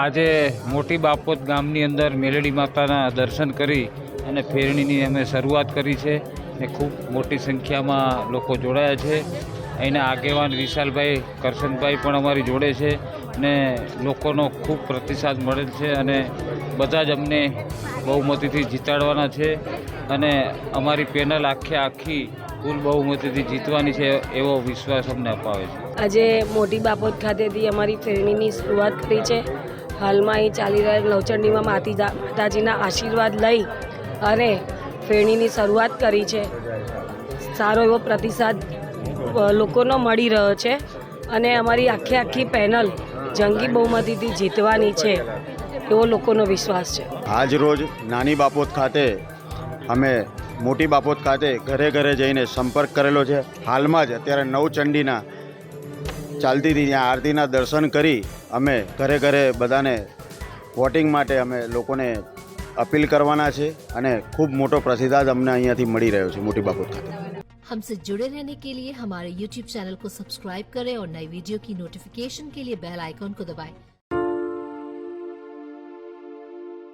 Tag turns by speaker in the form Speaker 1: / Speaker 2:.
Speaker 1: આજે મોટી બાપોત ગામની અંદર મેલડી માતાના દર્શન કરી અને ફેરણીની અમે શરૂઆત કરી છે ને ખૂબ મોટી સંખ્યામાં લોકો જોડાયા છે. અહીંના આગેવાન વિશાલભાઈ કરશનભાઈ પણ અમારી જોડે છે ને લોકોનો ખૂબ પ્રતિસાદ મળેલ છે અને બધા જ અમને બહુમતીથી જીતાડવાના છે અને અમારી પેનલ આખી ફૂલ બહુમતીથી જીતવાની છે એવો વિશ્વાસ અમને અપાવે છે.
Speaker 2: આજે મોટી બાપોત ખાતેથી અમારી ફેરણીની શરૂઆત કરી છે. હાલમાં અહીં ચાલી રહેલ નવચંડીમાં માતાજીના આશીર્વાદ લઈ અને ફેરણીની શરૂઆત કરી છે. સારો એવો પ્રતિસાદ લોકોનો મળી રહ્યો છે અને અમારી આખી પેનલ જંગી બહુમતીથી જીતવાની છે એવો લોકોનો વિશ્વાસ છે.
Speaker 3: આજ રોજ નાની બાપોત ખાતે અમે મોટી બાપોત ખાતે ઘરે ઘરે જઈને સંપર્ક કરેલો છે. હાલમાં જ અત્યારે નવચંડીના ચાલતી હતી ત્યાં આરતીના દર્શન કરી અમે ઘરે ઘરે બધાને વોટિંગ માટે અમે લોકોને અપીલ કરવાના છે અને ખૂબ મોટો પ્રતિસાદ અમને અહીંયાથી મળી રહ્યો છે મોટી બાપોત ખાતે.
Speaker 4: हमसे जुड़े रहने के लिए हमारे YouTube चैनल को सब्सक्राइब करें और नई वीडियो की नोटिफिकेशन के लिए बेल आइकॉन को दबाएं.